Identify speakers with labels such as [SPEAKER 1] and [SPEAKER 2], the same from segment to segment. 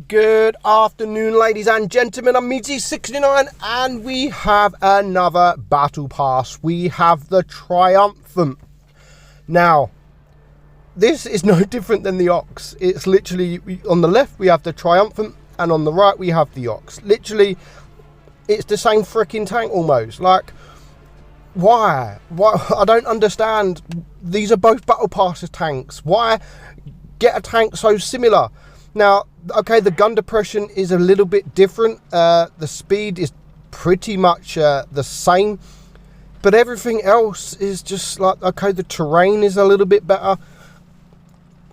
[SPEAKER 1] Good afternoon, ladies and gentlemen. I'm meadsy69 and we have another battle pass. We have the Triumphant. Now, this is no different than the Ox. It's literally, on the left we have the Triumphant and on the right we have the Ox. Literally, it's the same freaking tank almost. Like, why? I don't understand. These are both battle passes tanks. Why get a tank so similar? Now, okay, the gun depression is a little bit different. The speed is pretty much the same. But everything else is just like, okay, the terrain is a little bit better.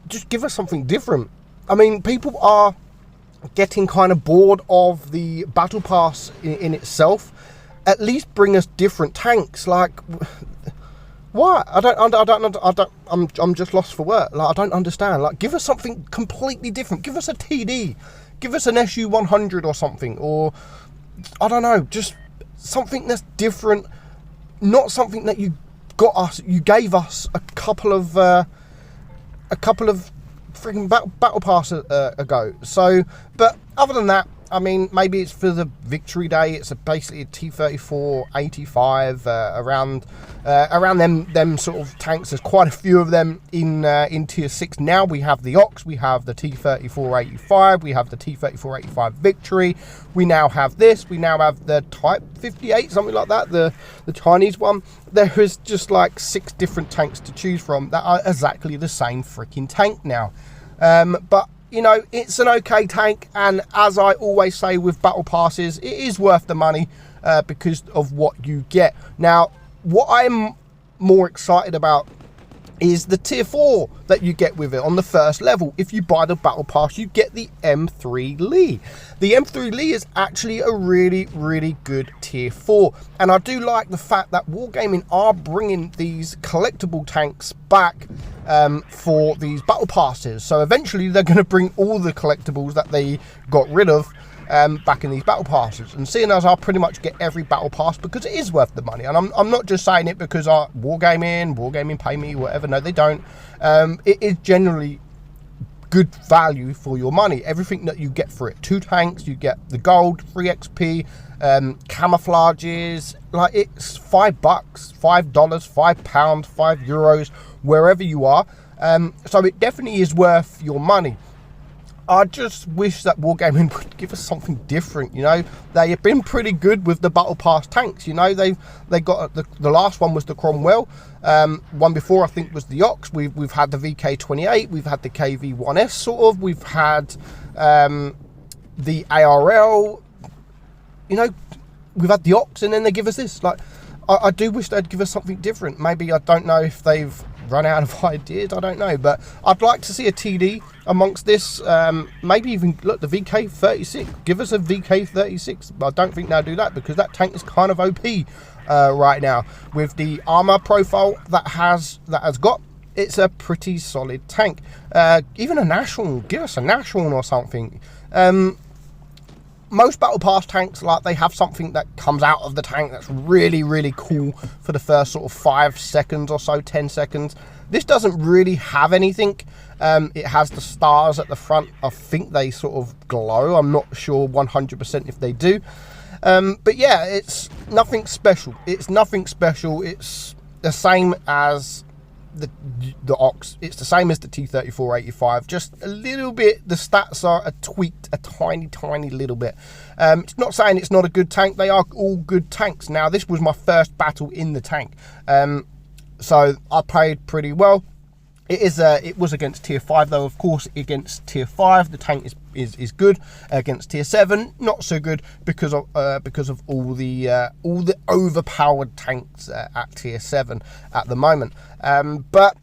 [SPEAKER 1] Just give us something different. I mean, people are getting kind of bored of the battle pass in itself. At least bring us different tanks. Like, what? I'm just lost for words. Like, I don't understand. Like, give us something completely different. Give us a TD. Give us an SU 100 or something. Or, I don't know, just something that's different. Not something that you gave us a couple of freaking battle pass ago. So, but other than that, I mean, maybe it's for the victory day. It's basically a T-34 85 around them sort of tanks. There's quite a few of them in tier 6 now. We have the Ox, we have the T-34 85, we have the T-34 85 victory. We now have this. We now have the Type 58, something like that, the Chinese one. There is just like 6 different tanks to choose from that are exactly the same freaking tank now. But you know, it's an okay tank, and as I always say with battle passes, it is worth the money because of what you get. Now, what I'm more excited about is the tier 4 that you get with it on the first level. If you buy the battle pass, you get the M3 Lee. The M3 Lee is actually a really, really good tier 4, and I do like the fact that Wargaming are bringing these collectible tanks back for these battle passes. So eventually they're going to bring all the collectibles that they got rid of back in these battle passes, and seeing as I'll pretty much get every battle pass because it is worth the money, and I'm not just saying it because Wargaming pay me, whatever. No, they don't. It is generally good value for your money. Everything that you get for it, 2 tanks, you get the gold, free XP, camouflages. Like, it's $5, $5, £5, €5, wherever you are. So it definitely is worth your money. I just wish that Wargaming would give us something different. You know, they have been pretty good with the battle pass tanks. You know, they got the last one was the Cromwell. One before, I think, was the Ox. We've had the VK28. We've had the KV1S sort of. We've had the ARL. You know, we've had the Ox, and then they give us this. Like, I do wish they'd give us something different. Maybe, I don't know if they've run out of ideas, I don't know, but I'd like to see a TD amongst this. Maybe even, look, the VK36. Give us a VK36. I don't think they'll do that because that tank is kind of OP right now with the armor profile that has got. It's a pretty solid tank. Even a national. Give us a national or something. Most battle pass tanks, like, they have something that comes out of the tank that's really, really cool for the first sort of 5 seconds or so, 10 seconds. This doesn't really have anything. It has the stars at the front. I think they sort of glow. I'm not sure 100% if they do. But yeah, it's nothing special. It's nothing special. It's the same as the Ox. It's the same as the T-34 85, just a little bit. The stats are tweaked a tiny little bit. It's not saying it's not a good tank. They are all good tanks. Now, this was my first battle in the tank, so I played pretty well. It was against tier 5 though. Of course, against tier 5 the tank is good. Against tier 7, not so good because of all the overpowered tanks at tier 7 at the moment. But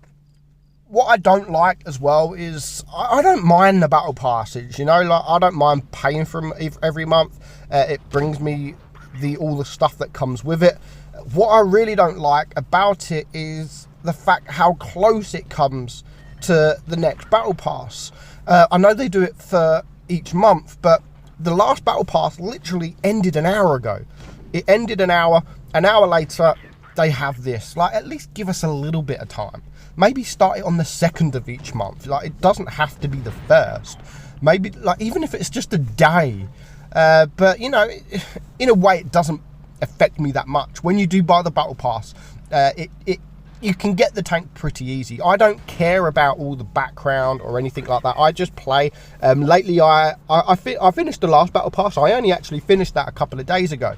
[SPEAKER 1] what I don't like as well is I don't mind the battle passes. You know, like, I don't mind paying for them every month. It brings me all the stuff that comes with it. What I really don't like about it is the fact how close it comes to the next battle pass. I know they do it for each month, but the last battle pass literally ended an hour ago. It ended an hour later they have this. Like, at least give us a little bit of time. Maybe start it on the 2nd of each month. Like, it doesn't have to be the 1st. maybe like even if it's just a day. But you know, in a way, it doesn't affect me that much. When you do buy the battle pass, you can get the tank pretty easy. I don't care about all the background or anything like that. I just play. Lately, I finished the last battle pass. I only actually finished that a couple of days ago.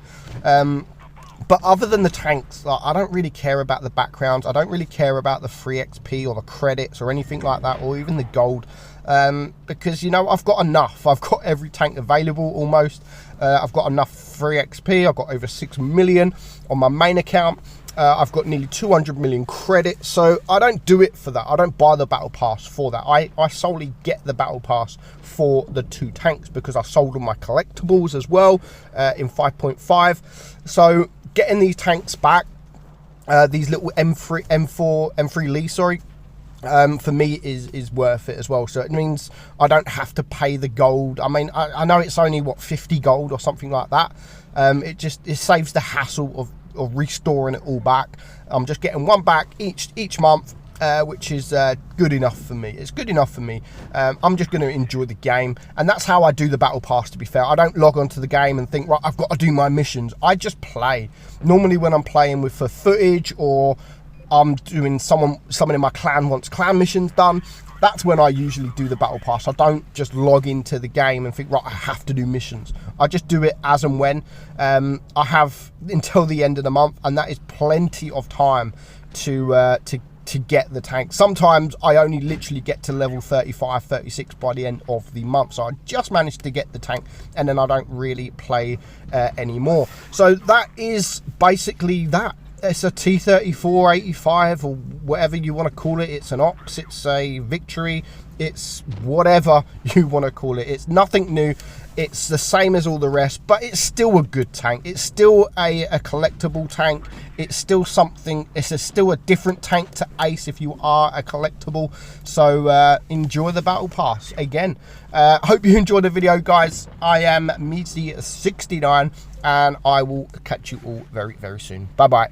[SPEAKER 1] But other than the tanks, like, I don't really care about the backgrounds. I don't really care about the free XP or the credits or anything like that, or even the gold. Because, you know, I've got enough. I've got every tank available almost. I've got enough free XP. I've got over 6 million on my main account. I've got nearly 200 million credits, so I don't do it for that. I don't buy the battle pass for that. I solely get the battle pass for the 2 tanks, because I sold all my collectibles as well in 5.5. So getting these tanks back, these little M3 Lee, sorry, for me is worth it as well. So it means I don't have to pay the gold. I mean, I know it's only what, 50 gold or something like that. It saves the hassle of restoring it all back. I'm just getting one back each month, which is good enough for me. It's good enough for me. I'm just going to enjoy the game, and that's how I do the battle pass, to be fair. I don't log onto the game and think, right, I've got to do my missions. I just play. Normally when I'm playing for footage, or I'm doing someone in my clan wants clan missions done, that's when I usually do the battle pass. I don't just log into the game and think, right, I have to do missions. I just do it as and when. I have until the end of the month, and that is plenty of time to get the tank. Sometimes I only literally get to level 35, 36 by the end of the month. So I just managed to get the tank, and then I don't really play anymore. So that is basically that. It's a T-34 85, or whatever you want to call it. It's an Ox, it's a Victory, it's whatever you want to call it. It's nothing new. It's the same as all the rest, but it's still a good tank. It's still a collectible tank. It's still something. It's still a different tank to Ace if you are a collectible. So enjoy the battle pass again. Hope you enjoyed the video, guys. I am meadsy69, and I will catch you all very, very soon. Bye bye.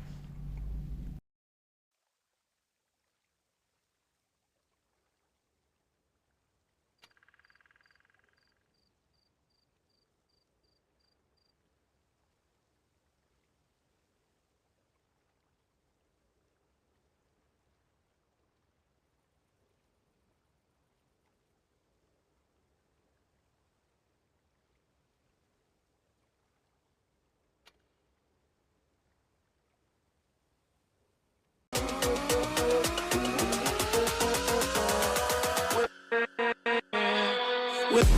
[SPEAKER 1] With